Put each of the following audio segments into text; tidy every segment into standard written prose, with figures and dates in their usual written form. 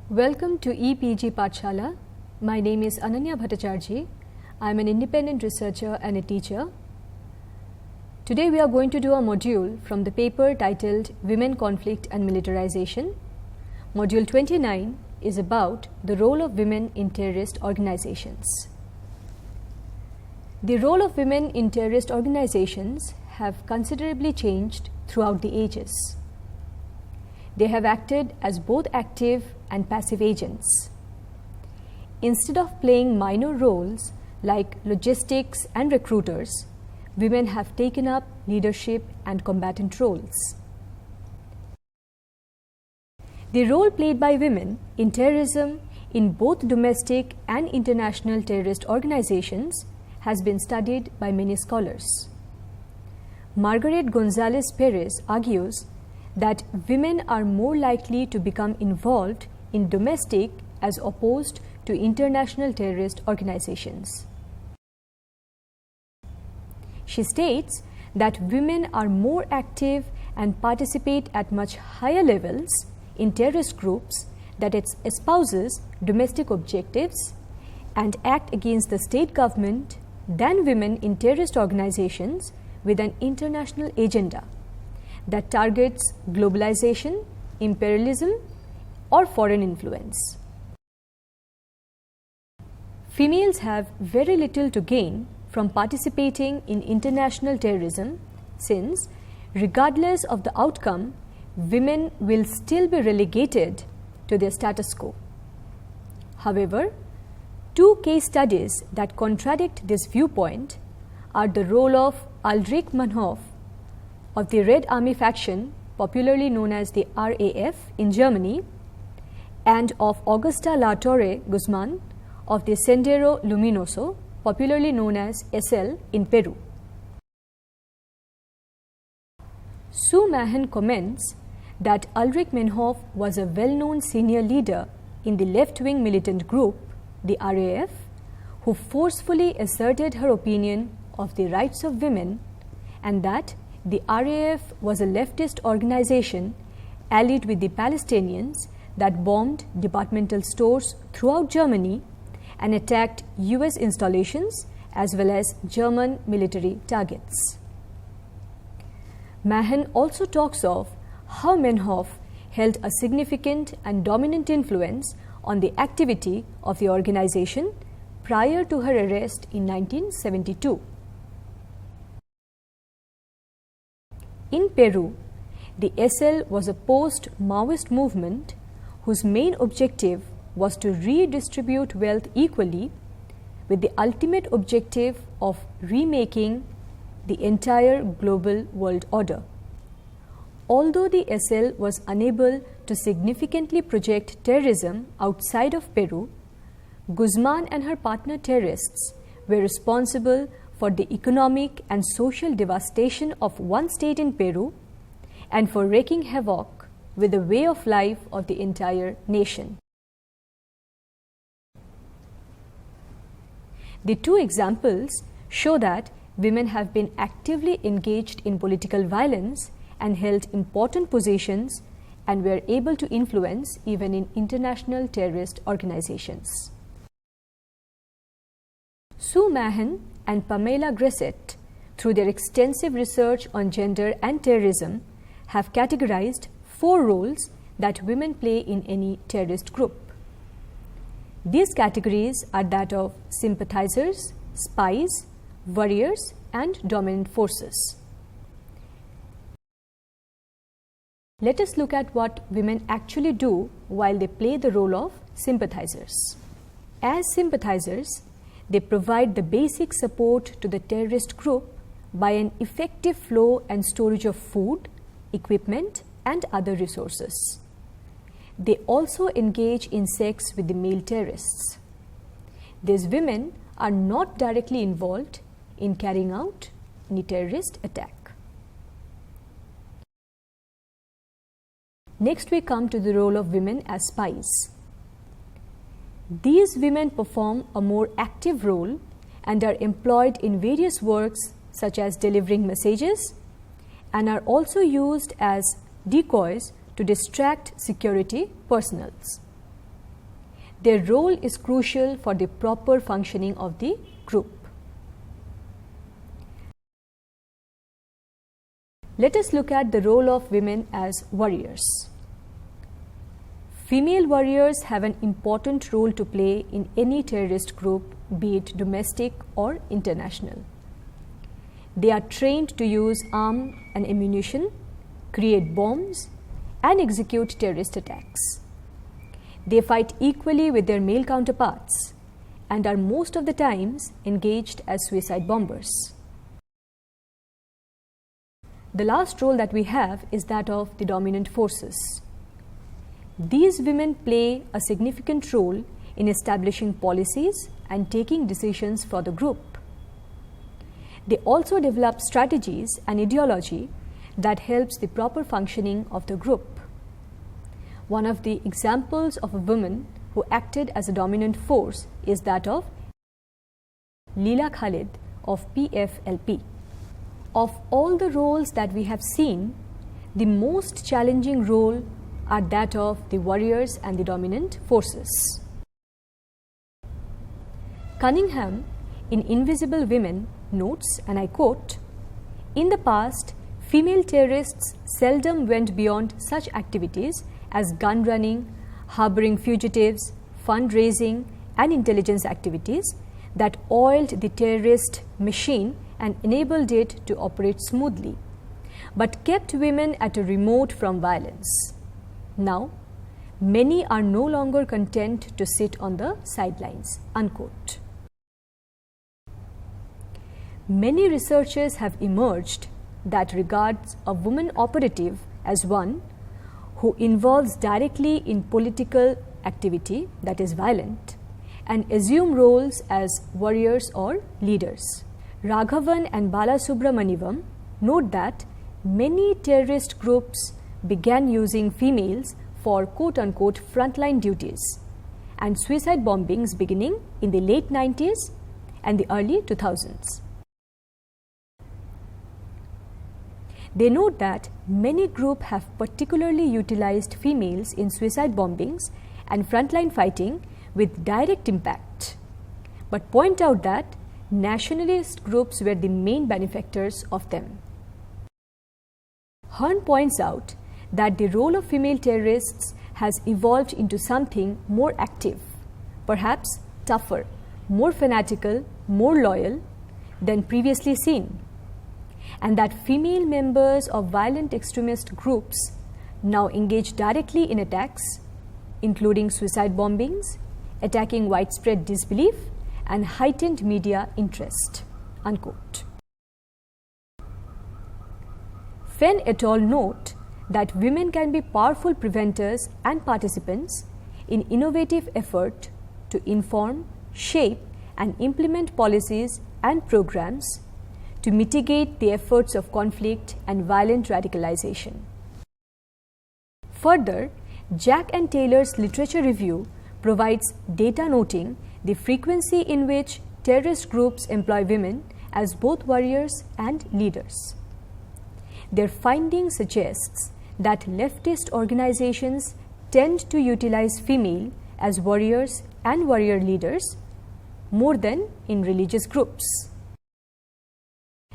Welcome to EPG Pathshala. My name is Ananya Bhattacharjee. I am an independent researcher and a teacher. Today we are going to do a module from the paper titled Women, Conflict and Militarization. Module 29 is about the role of women in terrorist organizations. The role of women in terrorist organizations have considerably changed throughout the ages. They have acted as both active and passive agents. Instead of playing minor roles like logistics and recruiters, women have taken up leadership and combatant roles. The role played by women in terrorism in both domestic and international terrorist organizations has been studied by many scholars. Margaret Gonzalez Perez argues that women are more likely to become involved in domestic as opposed to international terrorist organizations. She states that women are more active and participate at much higher levels in terrorist groups that espouses domestic objectives and act against the state government than women in terrorist organizations with an international agenda that targets globalization, imperialism, or foreign influence. Females have very little to gain from participating in international terrorism since, regardless of the outcome, women will still be relegated to their status quo. However, two case studies that contradict this viewpoint are the role of Ulrich Meinhof of the Red Army faction, popularly known as the RAF in Germany, and of Augusta La Torre Guzman of the Sendero Luminoso, popularly known as SL in Peru. Sue Mahan comments that Ulrich Meinhof was a well-known senior leader in the left-wing militant group, the RAF, who forcefully asserted her opinion of the rights of women, and that the RAF was a leftist organization allied with the Palestinians that bombed departmental stores throughout Germany and attacked US installations as well as German military targets. Mahan also talks of how Meinhof held a significant and dominant influence on the activity of the organization prior to her arrest in 1972. In Peru, the SL was a post-Maoist movement whose main objective was to redistribute wealth equally, with the ultimate objective of remaking the entire global world order. Although the SL was unable to significantly project terrorism outside of Peru, Guzman and her partner terrorists were responsible for the economic and social devastation of one state in Peru and for wreaking havoc with the way of life of the entire nation. The two examples show that women have been actively engaged in political violence and held important positions and were able to influence even in international terrorist organizations. Sue Mahan and Pamela Gressett, through their extensive research on gender and terrorism, have categorized 4 roles that women play in any terrorist group. These categories are that of sympathizers, spies, warriors, and dominant forces. Let us look at what women actually do while they play the role of sympathizers. As sympathizers, they provide the basic support to the terrorist group by an effective flow and storage of food, equipment, and other resources. They also engage in sex with the male terrorists. These women are not directly involved in carrying out any terrorist attack. Next, we come to the role of women as spies. These women perform a more active role and are employed in various works such as delivering messages, and are also used as decoys to distract security personnel. Their role is crucial for the proper functioning of the group. Let us look at the role of women as warriors. Female warriors have an important role to play in any terrorist group, be it domestic or international. They are trained to use arms and ammunition, create bombs, and execute terrorist attacks. They fight equally with their male counterparts and are most of the times engaged as suicide bombers. The last role that we have is that of the dominant forces. These women play a significant role in establishing policies and taking decisions for the group. They also develop strategies and ideology that helps the proper functioning of the group. One of the examples of a woman who acted as a dominant force is that of Leela Khalid of PFLP. Of all the roles that we have seen, the most challenging role are that of the warriors and the dominant forces. Cunningham in Invisible Women notes, and I quote, "In the past, female terrorists seldom went beyond such activities as gun running, harboring fugitives, fundraising, and intelligence activities that oiled the terrorist machine and enabled it to operate smoothly, but kept women at a remote from violence. Now, many are no longer content to sit on the sidelines." Unquote. Many researchers have emerged that regards a woman operative as one who involves directly in political activity that is violent and assume roles as warriors or leaders. Raghavan and Balasubramaniam note that many terrorist groups began using females for quote-unquote frontline duties and suicide bombings beginning in the late 90s and the early 2000s. They note that many groups have particularly utilized females in suicide bombings and frontline fighting with direct impact, but point out that nationalist groups were the main benefactors of them. Hearn points out that the role of female terrorists has evolved into something more active, perhaps tougher, more fanatical, more loyal than previously seen, and that female members of violent extremist groups now engage directly in attacks, including suicide bombings, attacking widespread disbelief, and heightened media interest. Unquote. Fenn et al. Note that women can be powerful preventers and participants in innovative effort to inform, shape, and implement policies and programs to mitigate the efforts of conflict and violent radicalization. Further, Jack and Taylor's literature review provides data noting the frequency in which terrorist groups employ women as both warriors and leaders. Their findings suggests that leftist organizations tend to utilize female as warriors and warrior leaders more than in religious groups.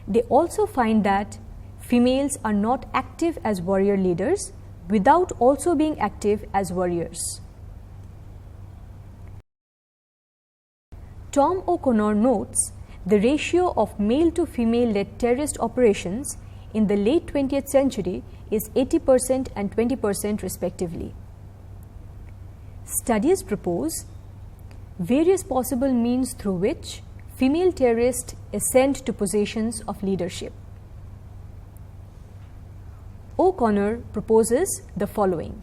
They also find that females are not active as warrior leaders without also being active as warriors. Tom O'Connor notes the ratio of male to female led terrorist operations in the late 20th century is 80% and 20% respectively. Studies propose various possible means through which female terrorists ascend to positions of leadership. O'Connor proposes the following.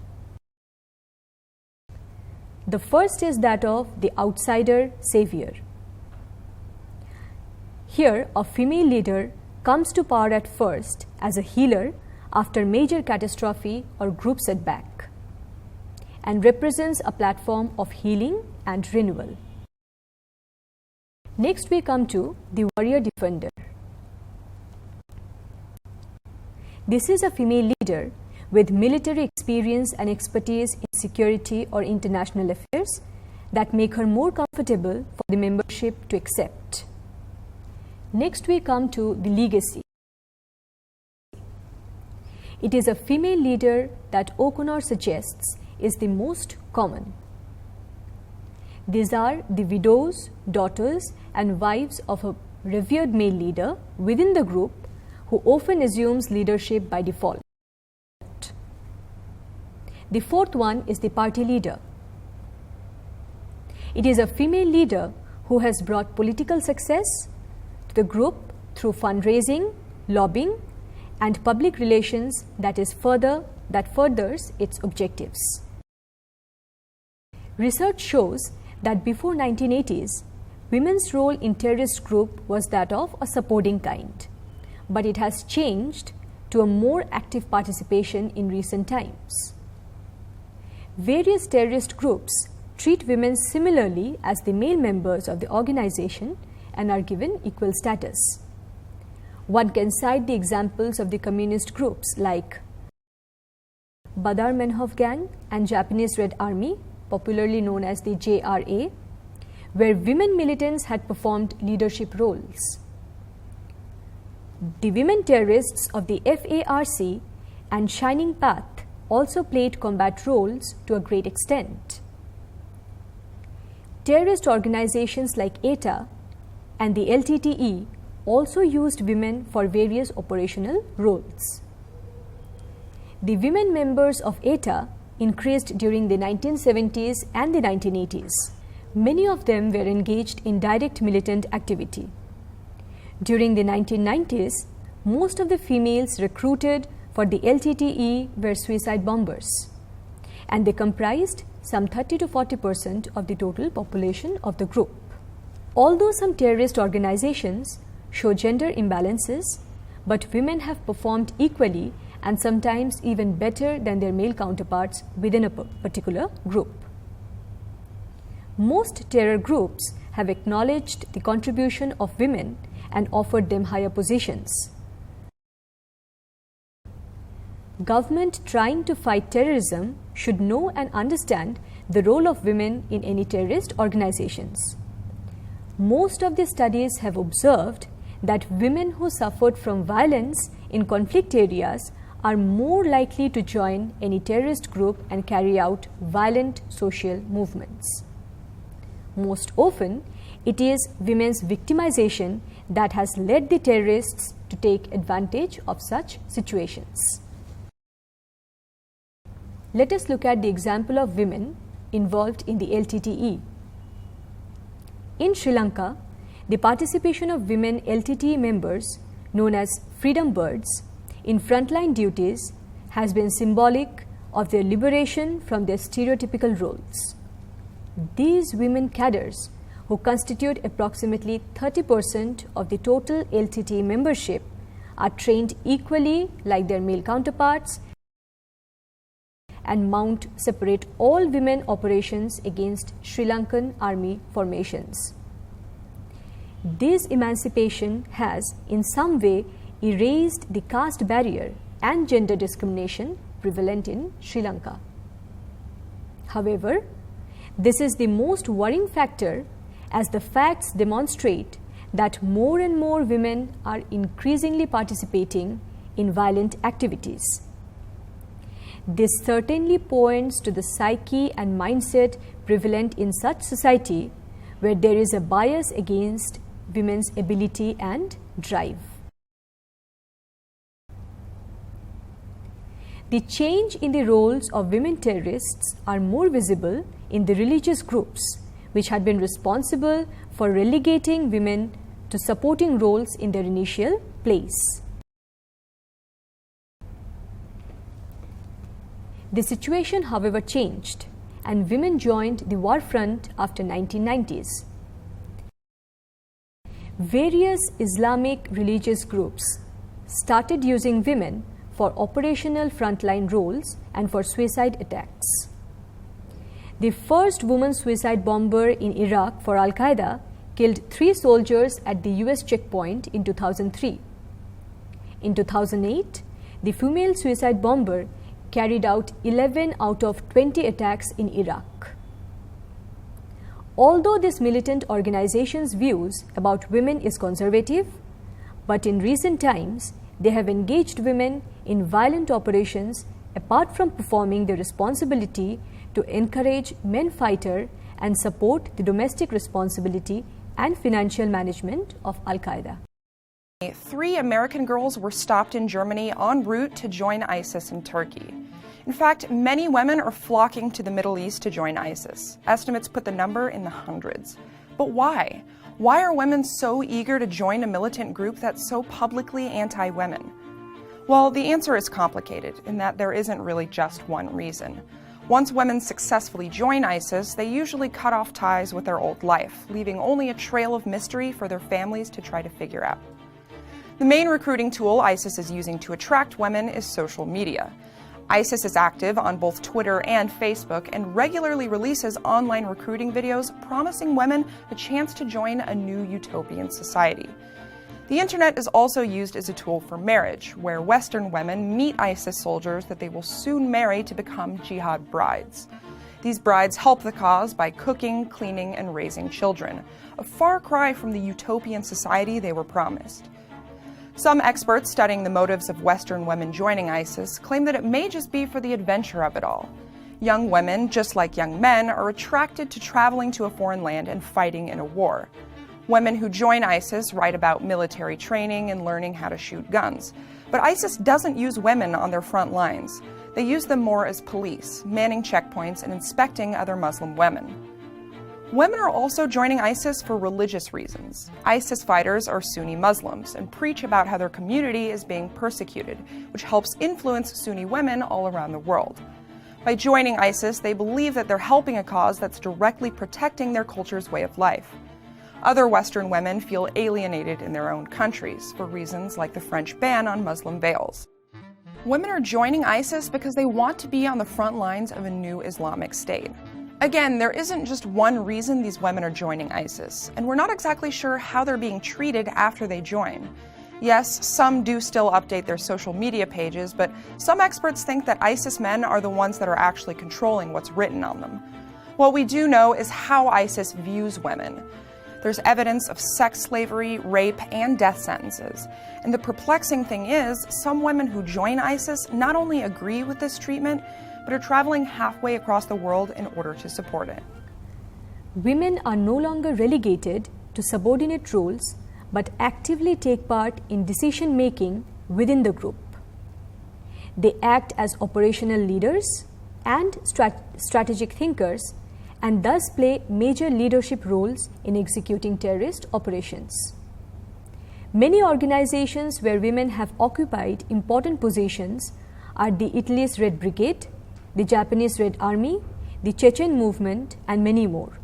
The first is that of the outsider savior. Here, a female leader comes to power at first as a healer after major catastrophe or group setback, and represents a platform of healing and renewal. Next, we come to the warrior defender. This is a female leader with military experience and expertise in security or international affairs that make her more comfortable for the membership to accept. Next, we come to the legacy. It is a female leader that O'Connor suggests is the most common. These are the widows, daughters, and wives of a revered male leader within the group who often assumes leadership by default. The fourth one is the party leader. It is a female leader who has brought political success to the group through fundraising, lobbying, and public relations that furthers its objectives. Research shows that before 1980s, women's role in terrorist group was that of a supporting kind, but it has changed to a more active participation in recent times. Various terrorist groups treat women similarly as the male members of the organization and are given equal status. One can cite the examples of the communist groups like Badar Meinhof Gang and Japanese Red Army, popularly known as the JRA, where women militants had performed leadership roles. The women terrorists of the FARC and Shining Path also played combat roles to a great extent. Terrorist organizations like ETA and the LTTE also used women for various operational roles. The women members of ETA increased during the 1970s and the 1980s. Many of them were engaged in direct militant activity. During the 1990s, most of the females recruited for the LTTE were suicide bombers, and they comprised some 30 to 40% of the total population of the group. Although some terrorist organizations show gender imbalances, but women have performed equally and sometimes even better than their male counterparts within a particular group. Most terror groups have acknowledged the contribution of women and offered them higher positions. Government trying to fight terrorism should know and understand the role of women in any terrorist organizations. Most of the studies have observed that women who suffered from violence in conflict areas are more likely to join any terrorist group and carry out violent social movements. Most often, it is women's victimization that has led the terrorists to take advantage of such situations. Let us look at the example of women involved in the LTTE. In Sri Lanka, the participation of women LTTE members, known as Freedom Birds, in frontline duties has been symbolic of their liberation from their stereotypical roles. These women cadres, who constitute approximately 30% of the total LTTE membership, are trained equally like their male counterparts and mount separate all-women operations against Sri Lankan army formations. This emancipation has, in some way, erased the caste barrier and gender discrimination prevalent in Sri Lanka. However, this is the most worrying factor, as the facts demonstrate that more and more women are increasingly participating in violent activities. This certainly points to the psyche and mindset prevalent in such society, where there is a bias against women's ability and drive. The change in the roles of women terrorists are more visible in the religious groups, which had been responsible for relegating women to supporting roles in their initial place. The situation, however, changed, and women joined the war front after 1990s. Various Islamic religious groups started using women for operational frontline roles and for suicide attacks. The first woman suicide bomber in Iraq for Al-Qaeda killed 3 soldiers at the US checkpoint in 2003. In 2008, the female suicide bomber carried out 11 out of 20 attacks in Iraq. Although this militant organization's views about women is conservative, but in recent times they have engaged women in violent operations apart from performing the responsibility to encourage men fighter and support the domestic responsibility and financial management of Al-Qaeda. 3 American girls were stopped in Germany en route to join ISIS in Turkey. In fact, many women are flocking to the Middle East to join ISIS. Estimates put the number in the hundreds. But why? Why are women so eager to join a militant group that's so publicly anti-women? Well, the answer is complicated in that there isn't really just one reason. Once women successfully join ISIS, they usually cut off ties with their old life, leaving only a trail of mystery for their families to try to figure out. The main recruiting tool ISIS is using to attract women is social media. ISIS is active on both Twitter and Facebook and regularly releases online recruiting videos promising women a chance to join a new utopian society. The internet is also used as a tool for marriage, where Western women meet ISIS soldiers that they will soon marry to become jihad brides. These brides help the cause by cooking, cleaning, and raising children, a far cry from the utopian society they were promised. Some experts studying the motives of Western women joining ISIS claim that it may just be for the adventure of it all. Young women, just like young men, are attracted to traveling to a foreign land and fighting in a war. Women who join ISIS write about military training and learning how to shoot guns. But ISIS doesn't use women on their front lines. They use them more as police, manning checkpoints and inspecting other Muslim women. Women are also joining ISIS for religious reasons. ISIS fighters are Sunni Muslims and preach about how their community is being persecuted, which helps influence Sunni women all around the world. By joining ISIS, they believe that they're helping a cause that's directly protecting their culture's way of life. Other Western women feel alienated in their own countries for reasons like the French ban on Muslim veils. Women are joining ISIS because they want to be on the front lines of a new Islamic state. Again, there isn't just one reason these women are joining ISIS, and we're not exactly sure how they're being treated after they join. Yes, some do still update their social media pages, but some experts think that ISIS men are the ones that are actually controlling what's written on them. What we do know is how ISIS views women. There's evidence of sex slavery, rape, and death sentences. And the perplexing thing is, some women who join ISIS not only agree with this treatment, but are traveling halfway across the world in order to support it. Women are no longer relegated to subordinate roles, but actively take part in decision-making within the group. They act as operational leaders and strategic thinkers, and thus play major leadership roles in executing terrorist operations. Many organizations where women have occupied important positions are the Italy's Red Brigade, the Japanese Red Army, the Chechen movement, and many more.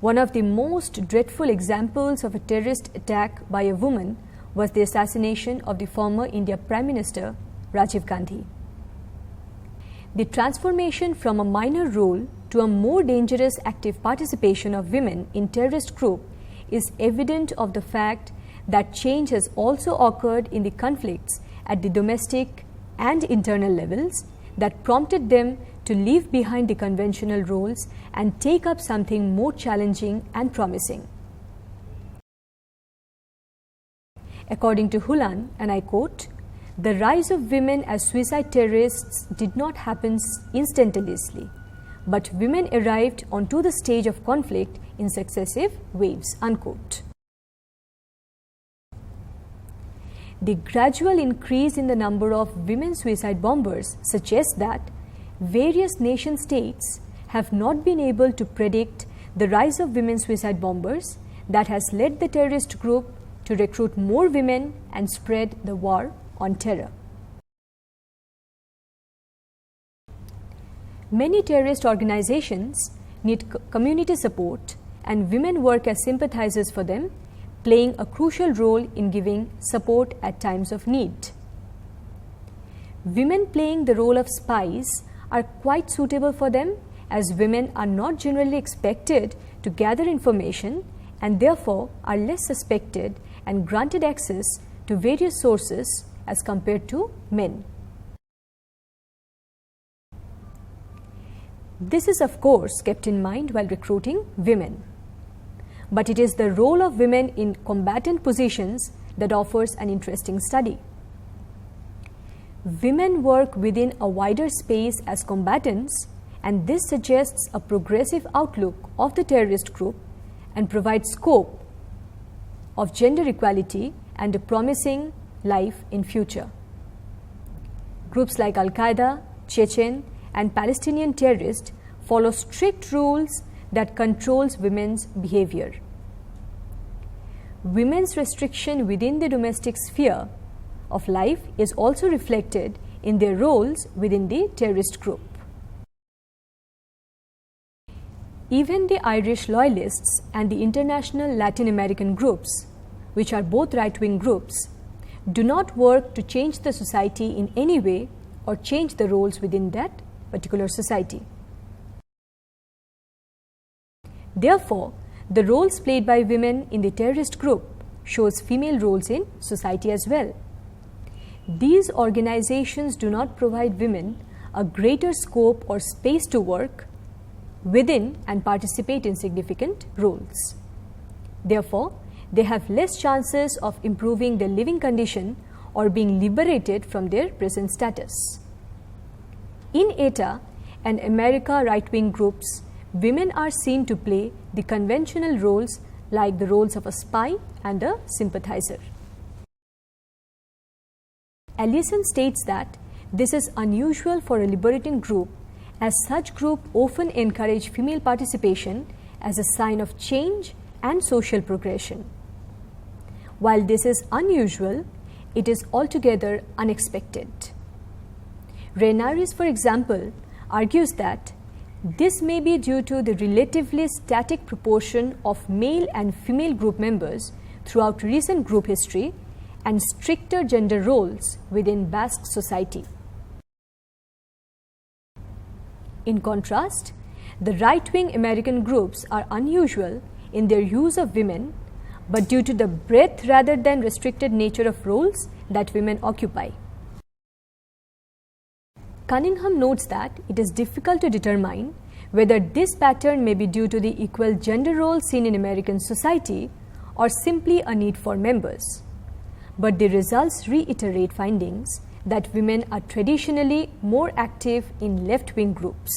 One of the most dreadful examples of a terrorist attack by a woman was the assassination of the former India Prime Minister Rajiv Gandhi. The transformation from a minor role to a more dangerous active participation of women in terrorist group is evident of the fact that change has also occurred in the conflicts at the domestic and internal levels that prompted them to leave behind the conventional roles and take up something more challenging and promising. According to Hulan, and I quote, "The rise of women as suicide terrorists did not happen instantaneously, but women arrived onto the stage of conflict in successive waves." Unquote. The gradual increase in the number of women suicide bombers suggests that various nation states have not been able to predict the rise of women suicide bombers that has led the terrorist group to recruit more women and spread the war on terror. Many terrorist organizations need community support, and women work as sympathizers for them, playing a crucial role in giving support at times of need. Women playing the role of spies are quite suitable for them, as women are not generally expected to gather information and therefore are less suspected and granted access to various sources as compared to men. This is of course kept in mind while recruiting women. But it is the role of women in combatant positions that offers an interesting study. Women work within a wider space as combatants, and this suggests a progressive outlook of the terrorist group and provides scope of gender equality and a promising life in future. Groups like Al-Qaeda, Chechen, and Palestinian terrorists follow strict rules that controls women's behavior. Women's restriction within the domestic sphere of life is also reflected in their roles within the terrorist group. Even the Irish loyalists and the international Latin American groups, which are both right-wing groups, do not work to change the society in any way or change the roles within that particular society. Therefore, the roles played by women in the terrorist group shows female roles in society as well. These organizations do not provide women a greater scope or space to work within and participate in significant roles. Therefore, they have less chances of improving their living condition or being liberated from their present status. In ETA and America right-wing groups, women are seen to play the conventional roles like the roles of a spy and a sympathizer. Allison states that this is unusual for a liberating group, as such groups often encourage female participation as a sign of change and social progression. While this is unusual, it is altogether unexpected. Renaris, for example, argues that this may be due to the relatively static proportion of male and female group members throughout recent group history and stricter gender roles within Basque society. In contrast, the right-wing American groups are unusual in their use of women, but due to the breadth rather than restricted nature of roles that women occupy. Cunningham notes that it is difficult to determine whether this pattern may be due to the equal gender roles seen in American society or simply a need for members. But the results reiterate findings that women are traditionally more active in left-wing groups.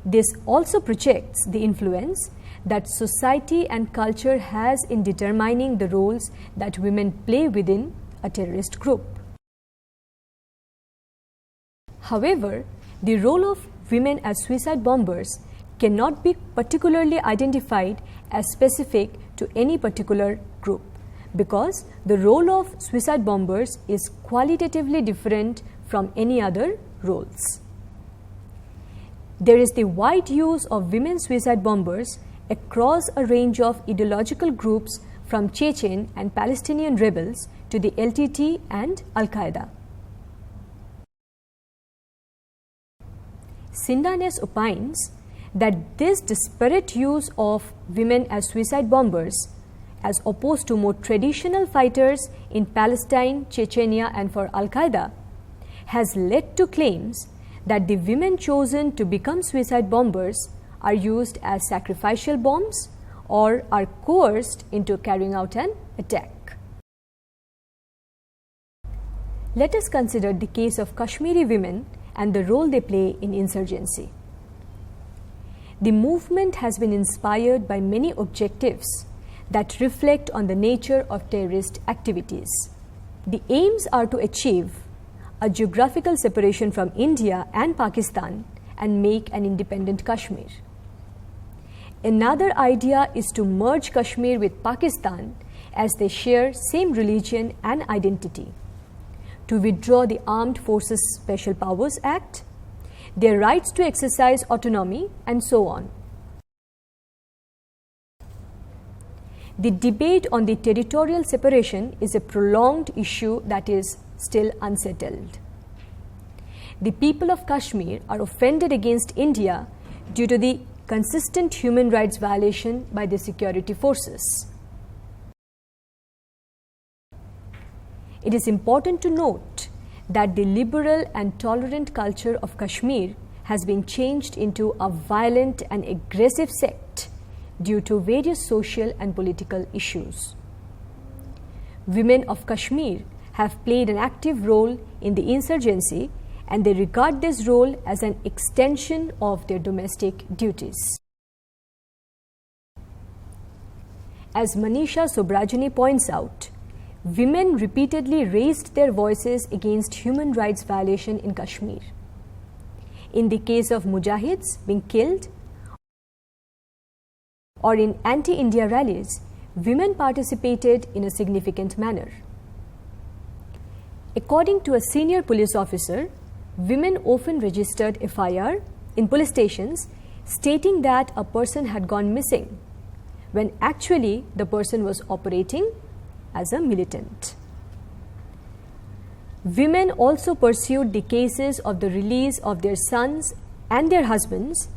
This also projects the influence that society and culture has in determining the roles that women play within a terrorist group. However, the role of women as suicide bombers cannot be particularly identified as specific to any particular group, because the role of suicide bombers is qualitatively different from any other roles. There is the wide use of women suicide bombers across a range of ideological groups, from Chechen and Palestinian rebels to the LTT and Al-Qaeda. Sindanes opines that this disparate use of women as suicide bombers, as opposed to more traditional fighters in Palestine, Chechnya, and for Al-Qaeda, has led to claims that the women chosen to become suicide bombers are used as sacrificial bombs or are coerced into carrying out an attack. Let us consider the case of Kashmiri women and the role they play in insurgency. The movement has been inspired by many objectives that reflect on the nature of terrorist activities. The aims are to achieve a geographical separation from India and Pakistan and make an independent Kashmir. Another idea is to merge Kashmir with Pakistan as they share same religion and identity, to withdraw the Armed Forces Special Powers Act, their rights to exercise autonomy, and so on. The debate on the territorial separation is a prolonged issue that is still unsettled. The people of Kashmir are offended against India due to the consistent human rights violation by the security forces. It is important to note that the liberal and tolerant culture of Kashmir has been changed into a violent and aggressive sect due to various social and political issues. Women of Kashmir have played an active role in the insurgency, and they regard this role as an extension of their domestic duties. As Manisha Sobrajani points out, women repeatedly raised their voices against human rights violation in Kashmir. In the case of mujahids being killed or in anti-India rallies, women participated in a significant manner. According to a senior police officer, women often registered FIR in police stations stating that a person had gone missing, when actually the person was operating as a militant. Women also pursued the cases of the release of their sons and their husbands.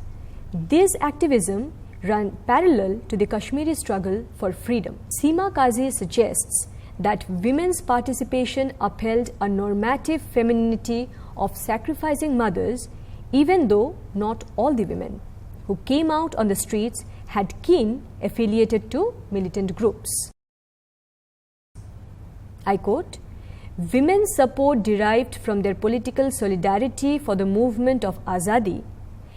This activism ran parallel to the Kashmiri struggle for freedom. Seema Kazi suggests that women's participation upheld a normative femininity of sacrificing mothers, even though not all the women who came out on the streets had kin affiliated to militant groups. I quote, "Women's support derived from their political solidarity for the movement of Azadi.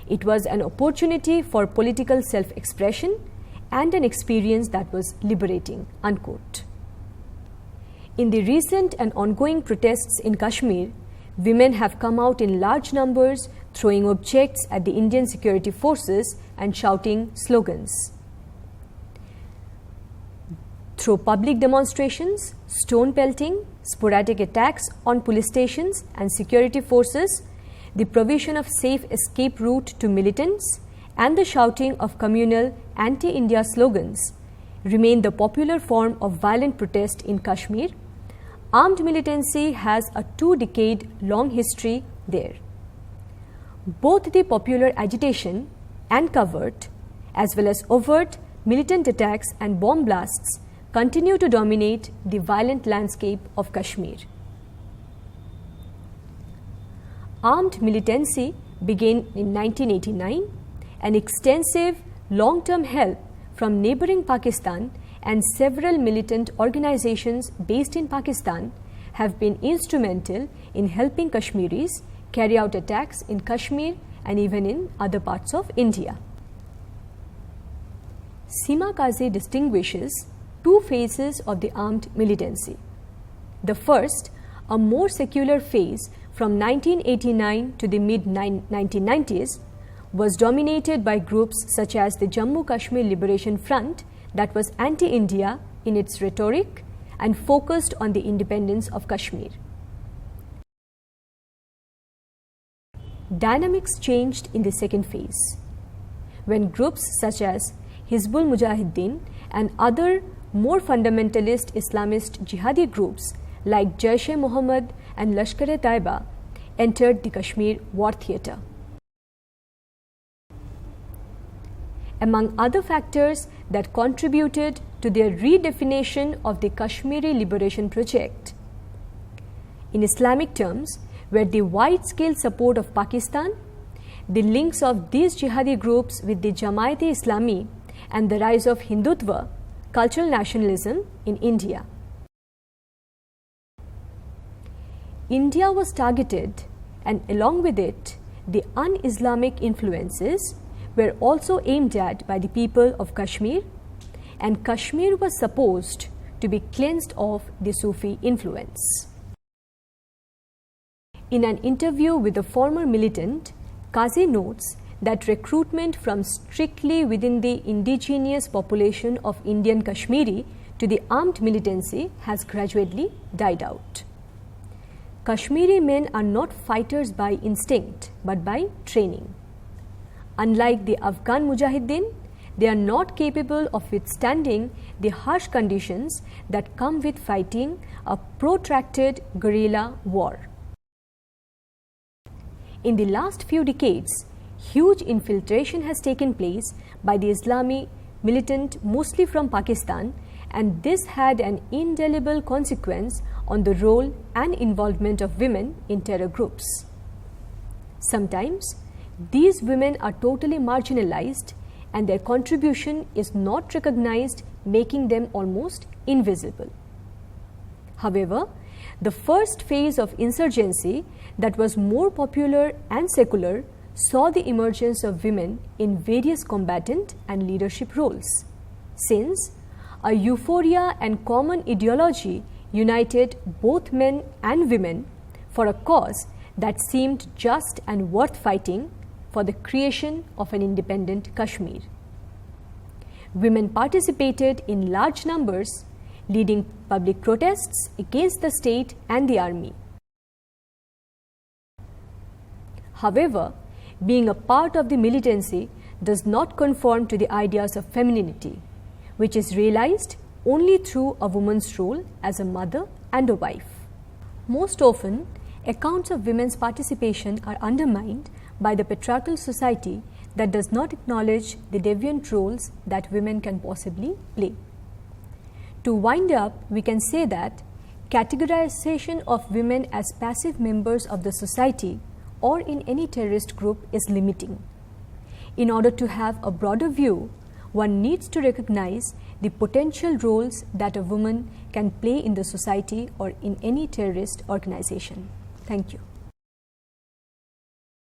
It was an opportunity for political self-expression and an experience that was liberating," unquote. In the recent and ongoing protests in Kashmir, women have come out in large numbers, throwing objects at the Indian security forces and shouting slogans. Through public demonstrations, stone pelting, sporadic attacks on police stations and security forces, the provision of safe escape route to militants, and the shouting of communal anti-India slogans remain the popular form of violent protest in Kashmir. Armed militancy has a 2-decade-long history there. Both the popular agitation and covert, as well as overt, militant attacks and bomb blasts continue to dominate the violent landscape of Kashmir. Armed militancy began in 1989, and extensive long-term help from neighboring Pakistan and several militant organizations based in Pakistan have been instrumental in helping Kashmiris carry out attacks in Kashmir and even in other parts of India. Seema Kazi distinguishes two phases of the armed militancy. The first, a more secular phase from 1989 to the mid-1990s, was dominated by groups such as the Jammu Kashmir Liberation Front that was anti-India in its rhetoric and focused on the independence of Kashmir. Dynamics changed in the second phase, when groups such as Hizbul Mujahideen and other more fundamentalist Islamist jihadi groups like Jaish-e-Mohammed and Lashkar-e-Taiba entered the Kashmir war theatre. Among other factors that contributed to their redefinition of the Kashmiri Liberation Project, in Islamic terms, were the wide-scale support of Pakistan, the links of these jihadi groups with the Jamaat-e-Islami, and the rise of Hindutva, cultural nationalism, in India. India was targeted, and along with it, the un-Islamic influences were also aimed at by the people of Kashmir, and Kashmir was supposed to be cleansed of the Sufi influence. In an interview with a former militant, Kazi notes that recruitment from strictly within the indigenous population of Indian Kashmiri to the armed militancy has gradually died out. Kashmiri men are not fighters by instinct but by training. Unlike the Afghan Mujahideen, they are not capable of withstanding the harsh conditions that come with fighting a protracted guerrilla war. In the last few decades, huge infiltration has taken place by the Islami militant mostly from Pakistan, and this had an indelible consequence on the role and involvement of women in terror groups. Sometimes, these women are totally marginalized and their contribution is not recognized, making them almost invisible. However, the first phase of insurgency that was more popular and secular saw the emergence of women in various combatant and leadership roles, since a euphoria and common ideology united both men and women for a cause that seemed just and worth fighting for the creation of an independent Kashmir. Women participated in large numbers, leading public protests against the state and the army. However, being a part of the militancy does not conform to the ideas of femininity, which is realized only through a woman's role as a mother and a wife. Most often, accounts of women's participation are undermined by the patriarchal society that does not acknowledge the deviant roles that women can possibly play. To wind up, we can say that categorization of women as passive members of the society or in any terrorist group is limiting. In order to have a broader view, one needs to recognize the potential roles that a woman can play in the society or in any terrorist organization. Thank you.